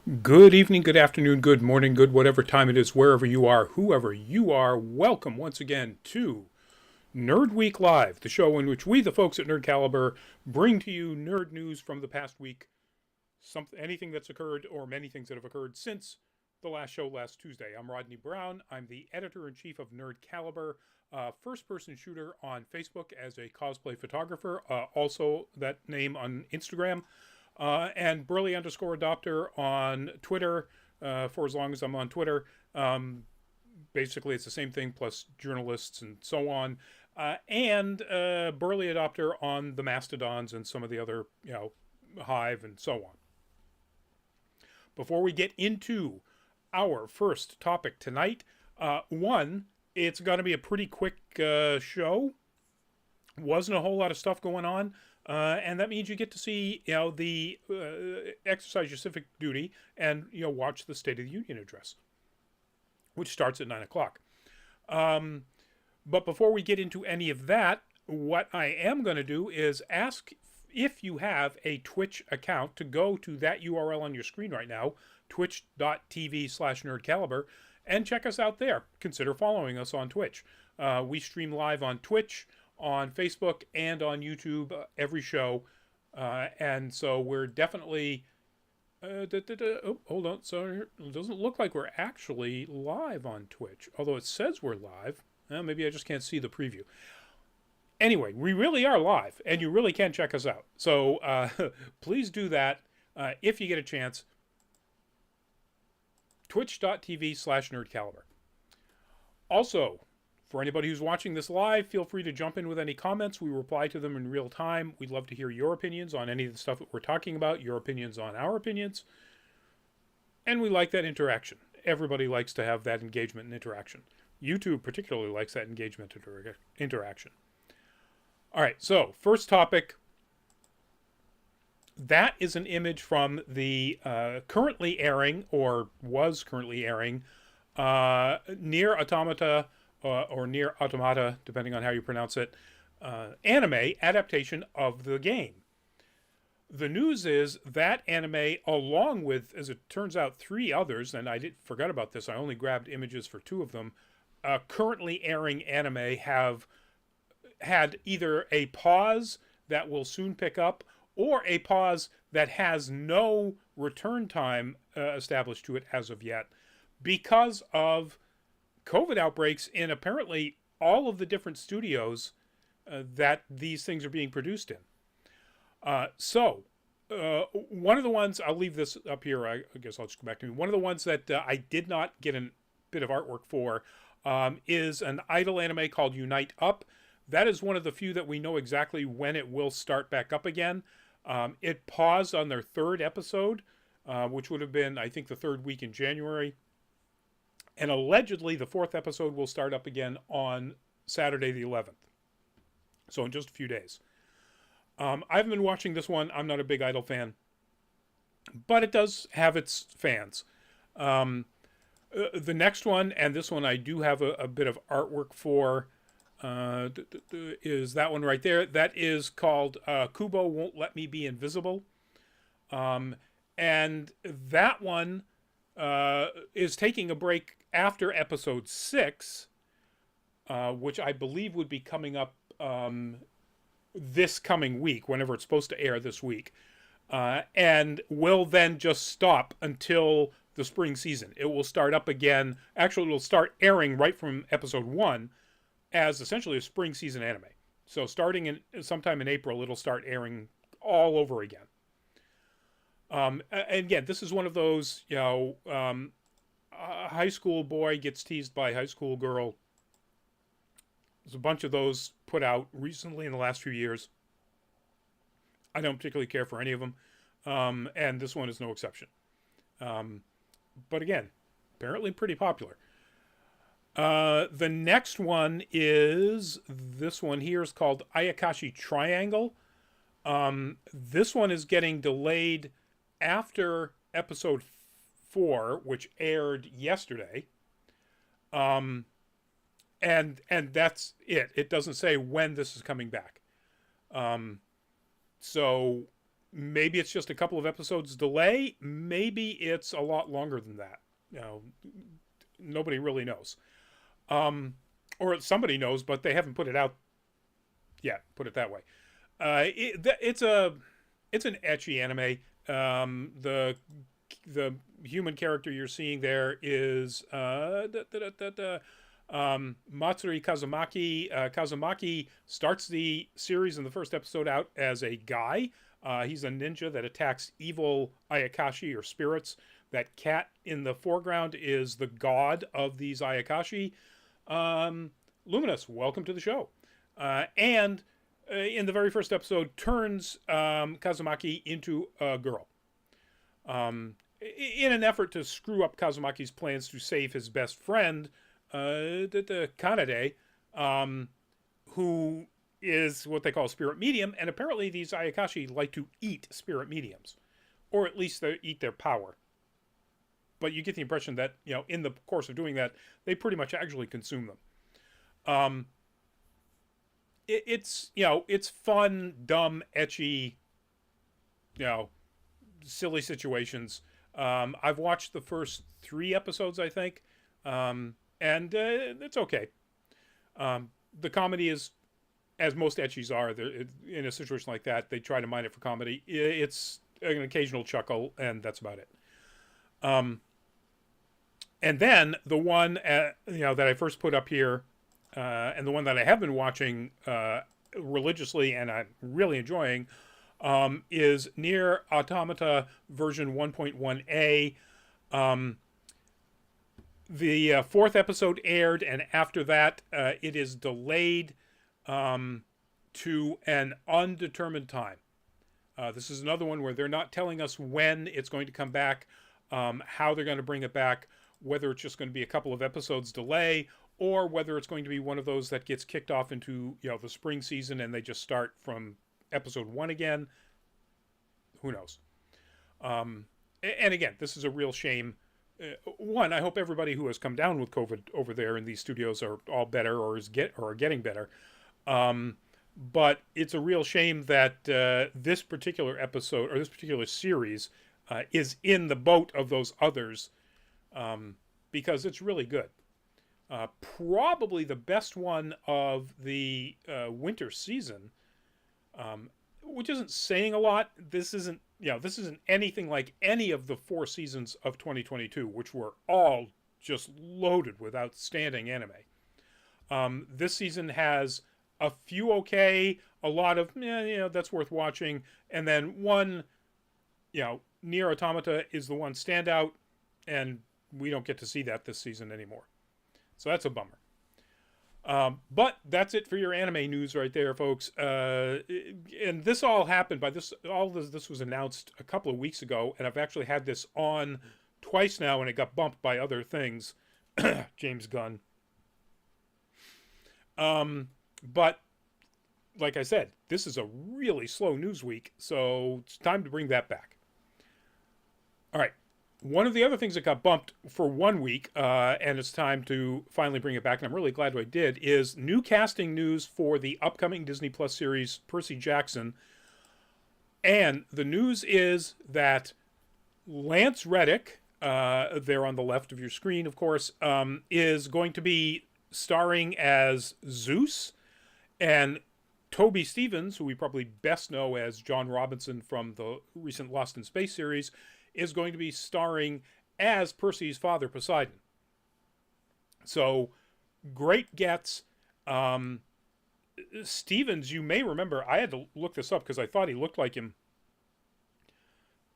Good evening, good afternoon, good morning, good whatever time it is, wherever you are, whoever you are. Welcome once again to Nerd Week Live, the show in which we, the folks at Nerd Caliber, bring to you nerd news from the past week, anything that's occurred or many things that have occurred since the last show last Tuesday. I'm Rodney Brown. I'm the editor-in-chief of Nerd Caliber, first-person shooter on Facebook as a cosplay photographer, also that name on Instagram. And Burley underscore adopter on Twitter for as long as I'm on Twitter. Basically, it's the same thing plus journalists and so on. And Burley adopter on the Mastodons and some of the other, Hive and so on. Before we get into our first topic tonight, it's going to be a pretty quick show. Wasn't a whole lot of stuff going on. And that means you get to see, the exercise your civic duty and, watch the State of the Union address, which starts at 9 o'clock. But before we get into any of that, what I am going to do is ask if you have a Twitch account to go to that URL on your screen right now, twitch.tv/nerdcaliber, and check us out there. Consider following us on Twitch. We stream live on Twitch, on Facebook, and on YouTube every show. And so we're definitely... hold on. So it doesn't look like we're actually live on Twitch, although it says we're live. Maybe I just can't see the preview. Anyway, we really are live, and you really can check us out. So please do that if you get a chance. Twitch.tv/nerdcaliber. Also, for anybody who's watching this live, feel free to jump in with any comments. We reply to them in real time. We'd love to hear your opinions on any of the stuff that we're talking about, your opinions on our opinions. And we like that interaction. Everybody likes to have that engagement and interaction. YouTube particularly likes that engagement interaction. All right, so first topic. That is an image from the currently airing, or was currently airing, Nier Automata, or Nier Automata, depending on how you pronounce it, anime adaptation of the game. The news is that anime, along with, as it turns out, 3 others, and I forgot about this, I only grabbed images for 2 of them, currently airing anime have had either a pause that will soon pick up, or a pause that has no return time established to it as of yet, because of COVID outbreaks in apparently all of the different studios that these things are being produced in. So one of the ones, I'll leave this up here, I guess I'll just go back to me. One of the ones that I did not get a bit of artwork for is an idol anime called Unite Up. That is one of the few that we know exactly when it will start back up again. It paused on their 3rd episode, which would have been, I think, the 3rd week in January. And allegedly, the 4th episode will start up again on Saturday the 11th. So in just a few days. I haven't been watching this one. I'm not a big Idol fan. But it does have its fans. The next one, and this one I do have a bit of artwork for, is that one right there. That is called Kubo Won't Let Me Be Invisible. And that one is taking a break after episode 6, which I believe would be coming up this coming week, whenever it's supposed to air this week, and will then just stop until the spring season. It will start up again. Actually, it will start airing right from episode 1 as essentially a spring season anime. So starting in sometime in April, it'll start airing all over again. And again, this is one of those, a high school boy gets teased by a high school girl. There's a bunch of those put out recently in the last few years. I don't particularly care for any of them. And this one is no exception. But again, apparently pretty popular. The next one is, this one here is called Ayakashi Triangle. This one is getting delayed after episode 4, which aired yesterday. And that's it. It doesn't say when this is coming back. So Maybe it's just a couple of episodes delay. Maybe it's a lot longer than that. Nobody really knows. Or somebody knows, but they haven't put it out yet. Put it that way. It's an ecchi anime. The human character you're seeing there is Matsuri Kazumaki. Kazumaki starts the series in the first episode out as a guy. He's a ninja that attacks evil Ayakashi or spirits. That cat in the foreground is the god of these Ayakashi. Luminous, welcome to the show. And in the very first episode, turns Kazumaki into a girl. In an effort to screw up Kazumaki's plans to save his best friend, the Kanade, who is what they call a spirit medium, and apparently these Ayakashi like to eat spirit mediums, or at least they eat their power. But you get the impression that, in the course of doing that, they pretty much actually consume them. It's fun, dumb, ecchi, silly situations. I've watched the first 3 episodes, I think, and it's okay. The comedy is, as most ecchis are, in a situation like that, they try to mine it for comedy. It's an occasional chuckle, and that's about it. And then the one that I first put up here, and the one that I have been watching religiously and I'm really enjoying, is Nier Automata version 1.1a. The 4th episode aired, and after that, it is delayed to an undetermined time. This is another one where they're not telling us when it's going to come back, how they're going to bring it back, whether it's just going to be a couple of episodes delay, or whether it's going to be one of those that gets kicked off into the spring season and they just start from episode 1 again. Who knows? And again, this is a real shame. One, I hope everybody who has come down with COVID over there in these studios are all better or are getting better. But it's a real shame that this particular episode or this particular series is in the boat of those others, because it's really good. Probably the best one of the winter season, which isn't saying a lot. This isn't anything like any of the 4 seasons of 2022, which were all just loaded with outstanding anime. This season has a few okay, a lot of that's worth watching, and then one, Nier Automata is the one standout, and we don't get to see that this season anymore. So that's a bummer. But that's it for your anime news right there, folks. And this all happened this was announced a couple of weeks ago, and I've actually had this on twice now, and it got bumped by other things. James Gunn. But like I said, this is a really slow news week, so it's time to bring that back. All right. One of the other things that got bumped for 1 week, and it's time to finally bring it back, and I'm really glad I did, is new casting news for the upcoming Disney Plus series Percy Jackson. And the news is that Lance Reddick, there on the left of your screen, of course, is going to be starring as Zeus, and Toby Stephens, who we probably best know as John Robinson from the recent Lost in Space series, is going to be starring as Percy's father, Poseidon. So, great gets. Stephens, you may remember, I had to look this up because I thought he looked like him.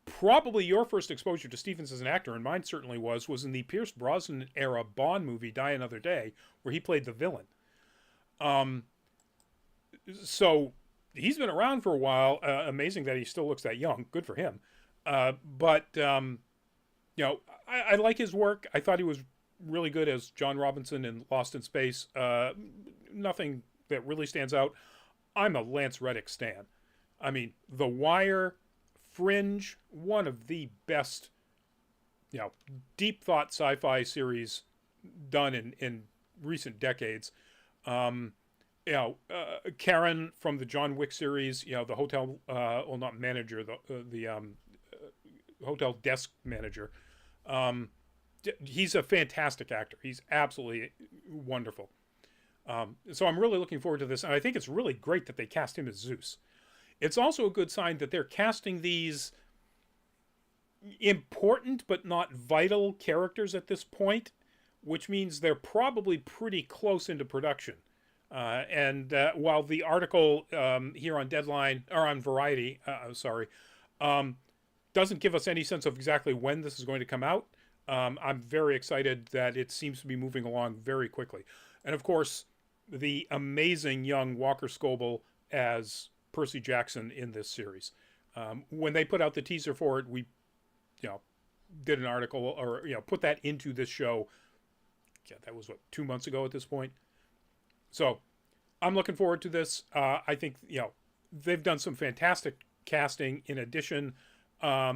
Probably your first exposure to Stephens as an actor, and mine certainly was in the Pierce Brosnan era Bond movie, Die Another Day, where he played the villain. So, he's been around for a while. Amazing that he still looks that young. Good for him. But I like his work. I thought he was really good as John Robinson in Lost in Space. Nothing that really stands out. I'm a Lance Reddick stan. I mean, The Wire, Fringe, one of the best, deep thought sci-fi series done in recent decades. Karen from the John Wick series, the hotel, well, not manager, the hotel desk manager. Um, he's a fantastic actor. He's absolutely wonderful. So I'm really looking forward to this, and I think it's really great that they cast him as Zeus. It's also a good sign that they're casting these important but not vital characters at this point, which means they're probably pretty close into production. And while the article here on Deadline or on Variety, um, doesn't give us any sense of exactly when this is going to come out, I'm very excited that it seems to be moving along very quickly. And of course, the amazing young Walker Scobell as Percy Jackson in this series. When they put out the teaser for it, we, you know, did an article or put that into this show. Yeah, that was what 2 months ago at this point. So I'm looking forward to this. I think they've done some fantastic casting. In addition, I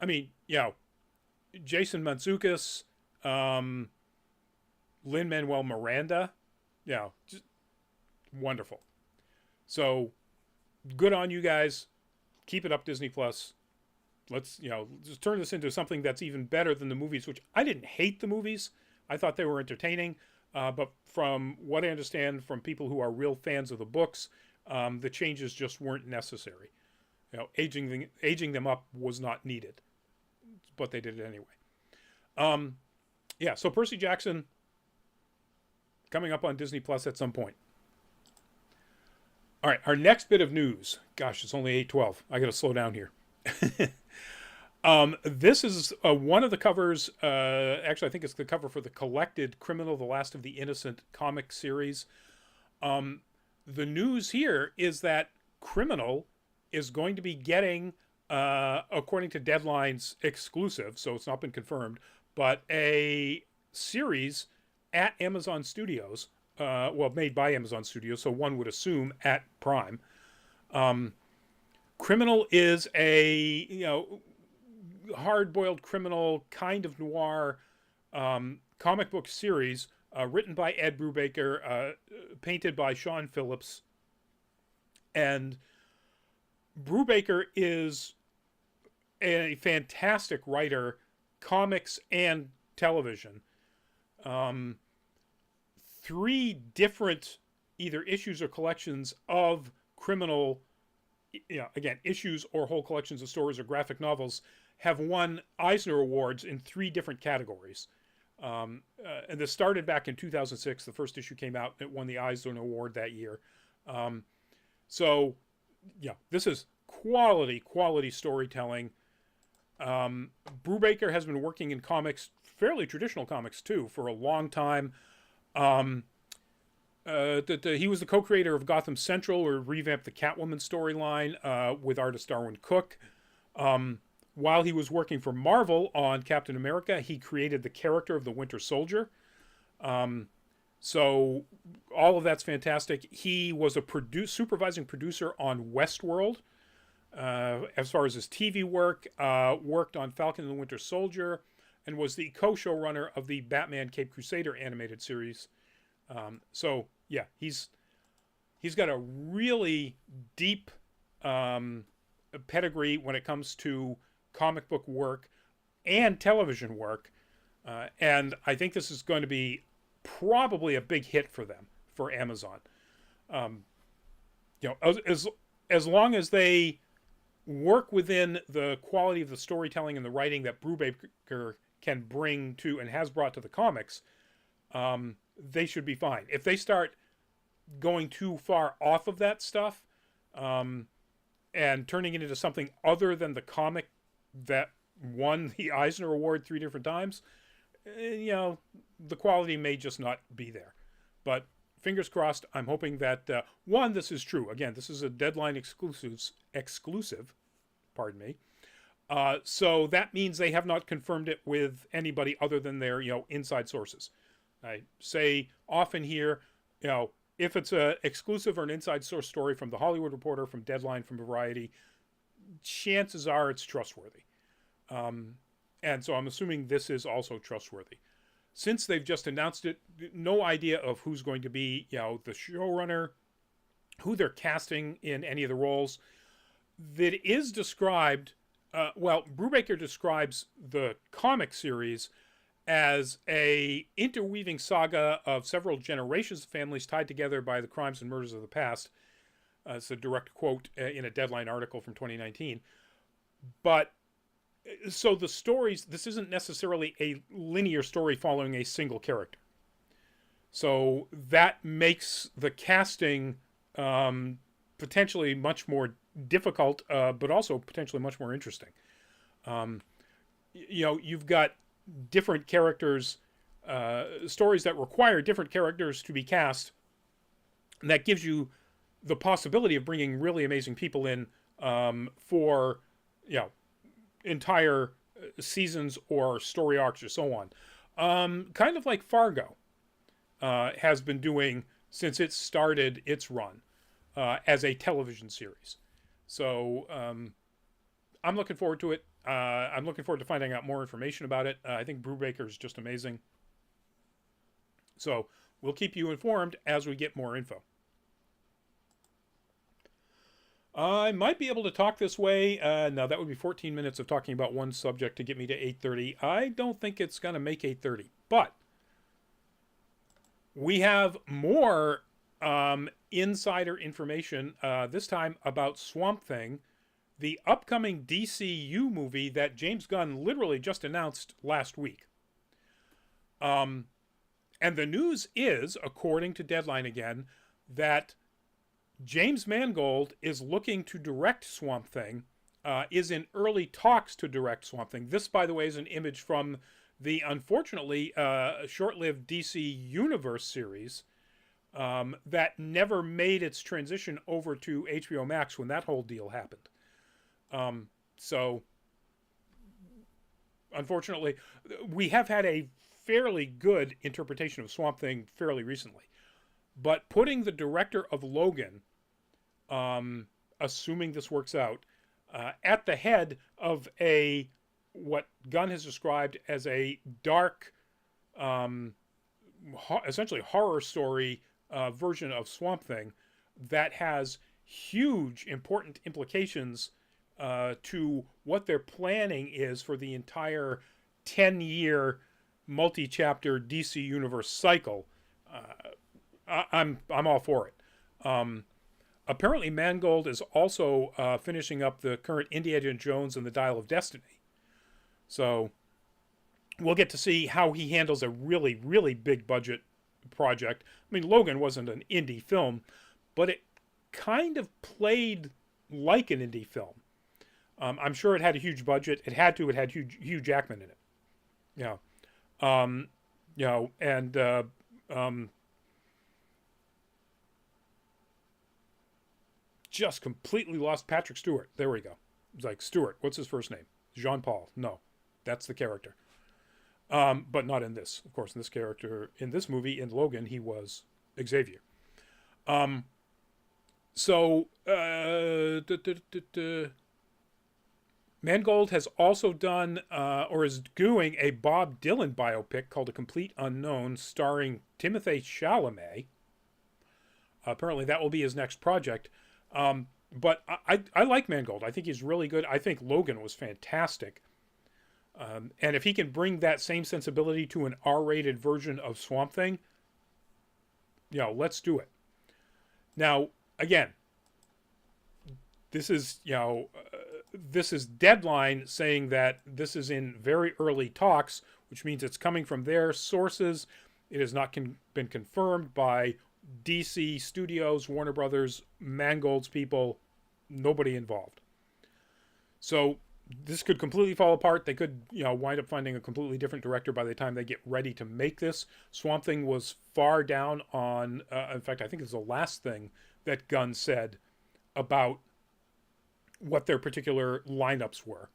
mean, Jason Mantzoukas, Lin-Manuel Miranda, just wonderful. So good on you guys. Keep it up, Disney Plus. Let's just turn this into something that's even better than the movies, which I didn't hate the movies. I thought they were entertaining. But from what I understand from people who are real fans of the books, the changes just weren't necessary. Aging them up was not needed, but they did it anyway. So Percy Jackson coming up on Disney Plus at some point. All right, our next bit of news. Gosh, it's only 8:12. I got to slow down here. This is one of the covers. Actually, I think it's the cover for the collected Criminal: The Last of the Innocent comic series. The news here is that Criminal is going to be getting, according to Deadline's exclusive, so it's not been confirmed, but a series at Amazon Studios. Made by Amazon Studios, so one would assume at Prime. Criminal is a hard-boiled criminal kind of noir comic book series written by Ed Brubaker, painted by Sean Phillips. And Brubaker is a fantastic writer, comics and television. 3 different either issues or collections of Criminal, again, issues or whole collections of stories or graphic novels have won Eisner Awards in 3 different categories. And this started back in 2006. The first issue came out. It won the Eisner Award that year. This is quality storytelling. Brubaker has been working in comics, fairly traditional comics too, for a long time. He was the co-creator of Gotham Central, or revamped the Catwoman storyline with artist Darwin Cook. While he was working for Marvel on Captain America, he created the character of the Winter Soldier. So all of that's fantastic. He was a supervising producer on Westworld. As far as his TV work, worked on Falcon and the Winter Soldier, and was the co-showrunner of the Batman Cape Crusader animated series. He's got a really deep pedigree when it comes to comic book work and television work. And I think this is going to be probably a big hit for them, for Amazon. As long as they work within the quality of the storytelling and the writing that Brubaker can bring to and has brought to the comics, they should be fine. If they start going too far off of that stuff, and turning it into something other than the comic that won the Eisner Award 3 different times, the quality may just not be there. But fingers crossed. I'm hoping that this is true. Again, this is a Deadline exclusive. Pardon me. So that means they have not confirmed it with anybody other than their inside sources. I say often here, if it's a exclusive or an inside source story from The Hollywood Reporter, from Deadline, from Variety, chances are it's trustworthy. And so I'm assuming this is also trustworthy. Since they've just announced it, no idea of who's going to be, the showrunner, who they're casting in any of the roles. That is described, Brubaker describes the comic series as a interweaving saga of several generations of families tied together by the crimes and murders of the past. It's a direct quote in a Deadline article from 2019. But so the stories, this isn't necessarily a linear story following a single character. So that makes the casting potentially much more difficult, but also potentially much more interesting. You've got different characters, stories that require different characters to be cast, and that gives you the possibility of bringing really amazing people in for, entire seasons or story arcs or so on. Kind of like Fargo has been doing since it started its run as a television series. So I'm looking forward to it. I'm looking forward to finding out more information about it. I think Brubaker is just amazing. So we'll keep you informed as we get more info. I might be able to talk this way. No, that would be 14 minutes of talking about one subject to get me to 8:30. I don't think it's going to make 8:30. But we have more insider information, this time about Swamp Thing, the upcoming DCU movie that James Gunn literally just announced last week. And the news is, according to Deadline again, that James Mangold is looking to direct Swamp Thing, is in early talks to direct Swamp Thing. This, by the way, is an image from the unfortunately short-lived DC Universe series that never made its transition over to HBO Max when that whole deal happened. So, unfortunately, we have had a fairly good interpretation of Swamp Thing fairly recently. But putting the director of Logan, assuming this works out, at the head of what Gunn has described as a dark, essentially horror story version of Swamp Thing that has huge, important implications to what their planning is for the entire 10-year multi-chapter DC Universe cycle. I'm all for it. Apparently, Mangold is also finishing up the current Indiana Jones and the Dial of Destiny. So we'll get to see how he handles a really, really big budget project. I mean, Logan wasn't an indie film, but it kind of played like an indie film. I'm sure it had a huge budget. It had Hugh Jackman in it. Just completely lost Patrick Stewart. There we go. It's like, Stewart, what's his first name? Jean-Paul. No, that's the character. But not in this. Of course, in this movie, in Logan, he was Xavier. Mangold has also done, or is doing, a Bob Dylan biopic called A Complete Unknown, starring Timothée Chalamet. Apparently that will be his next project. But I like Mangold. I think he's really good. I think Logan was fantastic. And if he can bring that same sensibility to an R-rated version of Swamp Thing, let's do it. Now, again, this is Deadline saying that this is in very early talks, which means it's coming from their sources. It has not been confirmed by DC Studios, Warner Brothers, Mangold's people, nobody involved. So this could completely fall apart. They could, wind up finding a completely different director by the time they get ready to make this. Swamp Thing was far down on, in fact, I think it's the last thing that Gunn said about what their particular lineups were.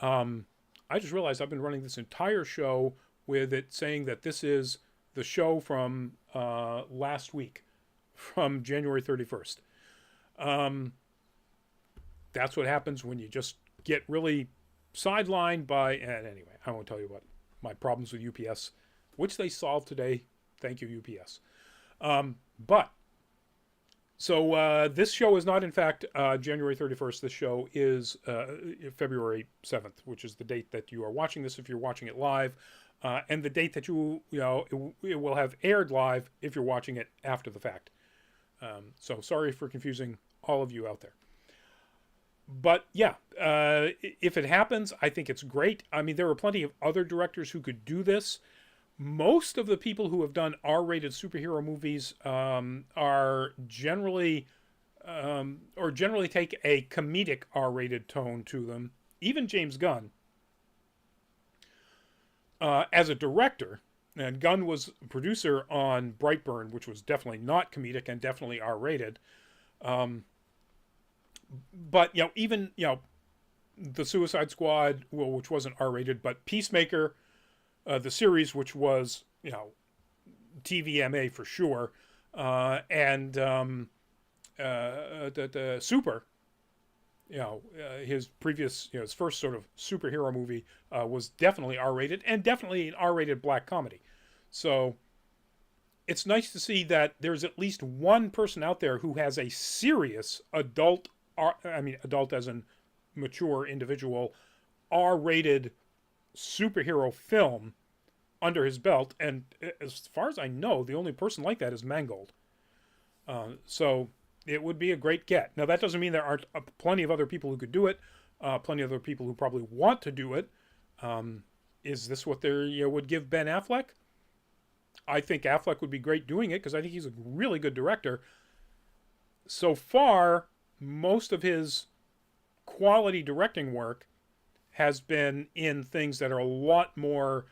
I just realized I've been running this entire show with it saying that this is the show from last week, from January 31st. That's what happens when you just get really sidelined by... And anyway, I won't tell you what my problems with UPS, which they solved today. Thank you, UPS. But so this show is not, in fact, January 31st. This show is February 7th, which is the date that you are watching this if you're watching it live, and the date that it will have aired live if you're watching it after the fact. So sorry for confusing all of you out there. But yeah, if it happens, I think it's great. I mean, there are plenty of other directors who could do this. Most of the people who have done R-rated superhero movies are generally take a comedic R-rated tone to them. Even James Gunn, as a director, and Gunn was producer on Brightburn, which was definitely not comedic and definitely R-rated. But even the Suicide Squad, which wasn't R-rated, but Peacemaker. The series, which was, TVMA for sure, and the Super, his previous, his first sort of superhero movie was definitely R-rated and definitely an R-rated black comedy. So it's nice to see that there's at least one person out there who has a serious adult as in mature individual, R-rated superhero film under his belt, and as far as I know, the only person like that is Mangold. So it would be a great get. Now that doesn't mean there aren't plenty of other people who could do it, plenty of other people who probably want to do it. Is this what they would give Ben Affleck? I think Affleck would be great doing it because I think he's a really good director. So far, most of his quality directing work has been in things that are a lot more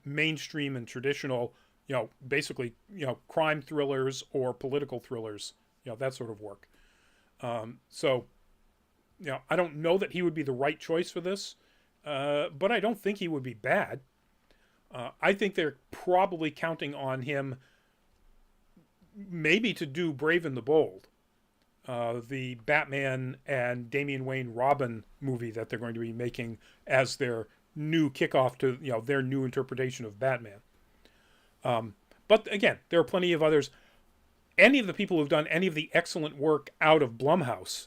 mainstream and traditional, basically, crime thrillers or political thrillers, that sort of work. So, I don't know that he would be the right choice for this, but I don't think he would be bad. I think they're probably counting on him maybe to do Brave and the Bold, the Batman and Damian Wayne Robin movie that they're going to be making as their new kickoff to their new interpretation of Batman. But again, there are plenty of others. Any of the people who've done any of the excellent work out of Blumhouse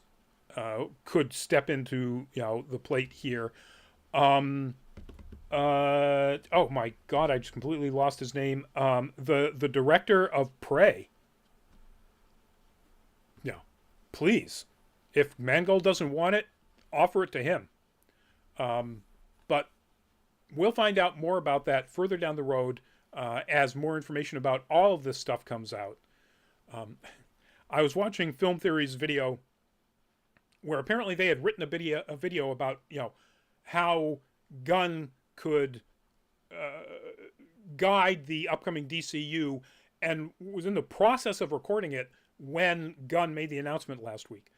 could step into the plate here. Oh my God, I just completely lost his name. The director of Prey. Please, if Mangold doesn't want it, offer it to him. But we'll find out more about that further down the road as more information about all of this stuff comes out. I was watching Film Theory's video where apparently they had written a video about how Gunn could guide the upcoming DCU, and was in the process of recording it when Gunn made the announcement last week.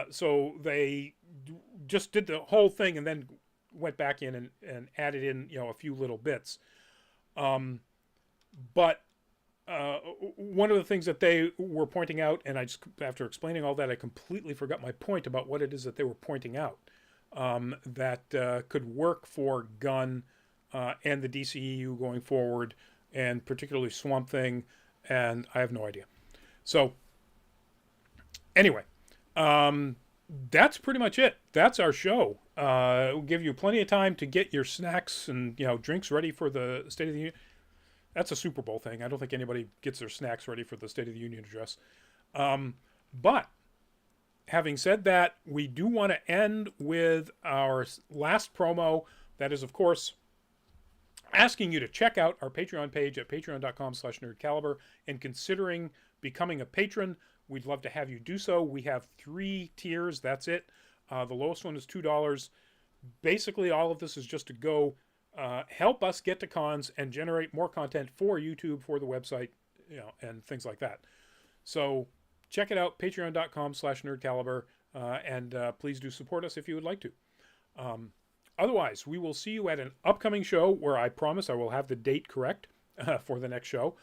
So they just did the whole thing and then went back in and added in a few little bits. But one of the things that they were pointing out, and I just, after explaining all that, I completely forgot my point about what it is that they were pointing out that could work for Gunn and the DCEU going forward, and particularly Swamp Thing, and I have no idea. So anyway, that's pretty much it. That's our show. We'll give you plenty of time to get your snacks and drinks ready for the State of the Union. That's a Super Bowl thing. I don't think anybody gets their snacks ready for the State of the Union address. But having said that, we do want to end with our last promo. That is, of course, asking you to check out our Patreon page at patreon.com/nerdcaliber and considering becoming a patron. We'd love to have you do so. We have 3 tiers. That's it. The lowest one is $2. Basically, all of this is just to go help us get to cons and generate more content for YouTube, for the website, and things like that. So check it out, patreon.com/nerdcaliber, and please do support us if you would like to. Otherwise, we will see you at an upcoming show where I promise I will have the date correct for the next show,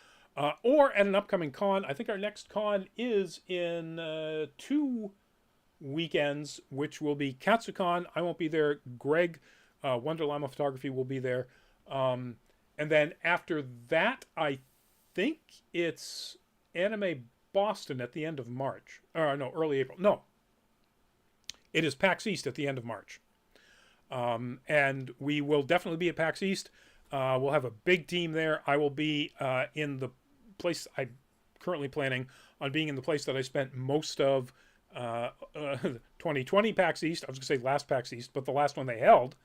or at an upcoming con. I think our next con is in 2 weekends, which will be KatsuCon. I won't be there. Greg, Wonder Llama Photography, will be there. And then after that, I think it's Anime Boston at the end of March. Or no, early April. No, it is PAX East at the end of March. And we will definitely be at PAX East. We'll have a big team there. I will be in the place I'm currently planning on being in the place that I spent most of 2020 PAX East. I was going to say last PAX East, but the last one they held.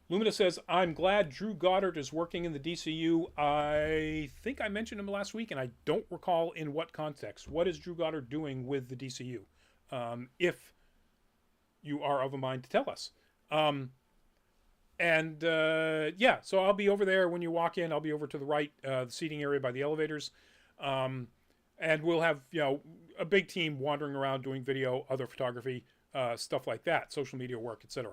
Lumina says, I'm glad Drew Goddard is working in the DCU. I think I mentioned him last week, and I don't recall in what context. What is Drew Goddard doing with the DCU? If you are of a mind to tell us. Yeah, so I'll be over there when you walk in. I'll be over to the right, the seating area by the elevators. And we'll have, a big team wandering around doing video, other photography, stuff like that, social media work, etc.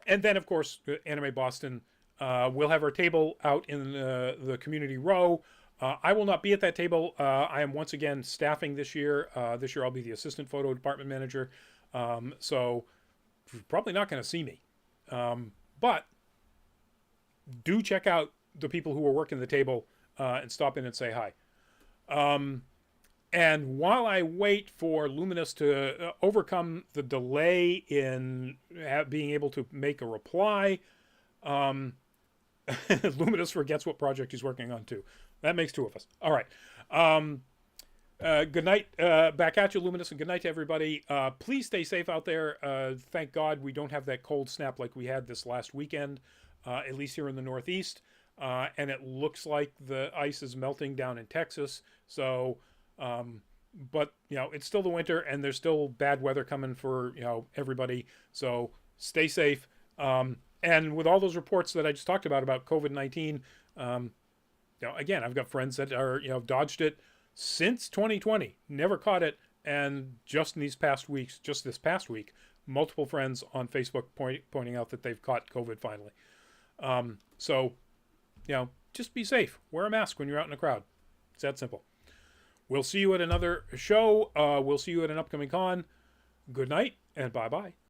And then, of course, Anime Boston, we'll have our table out in the community row. I will not be at that table. I am once again staffing this year. This year I'll be the assistant photo department manager. So you're probably not going to see me. But do check out the people who are working the table and stop in and say hi. And while I wait for Luminous to overcome the delay in being able to make a reply, Luminous forgets what project he's working on too. That makes two of us. All right. Good night. Back at you, Luminous, and good night to everybody. Please stay safe out there. Thank God we don't have that cold snap like we had this last weekend, at least here in the Northeast. And it looks like the ice is melting down in Texas. So, but, it's still the winter and there's still bad weather coming for, everybody. So stay safe. And with all those reports that I just talked about COVID-19, again, I've got friends that are, dodged it since 2020, never caught it. And just in these past weeks, just this past week, multiple friends on Facebook pointing out that they've caught COVID finally. So, just be safe. Wear a mask when you're out in a crowd. It's that simple. We'll see you at another show. We'll see you at an upcoming con. Good night and bye-bye.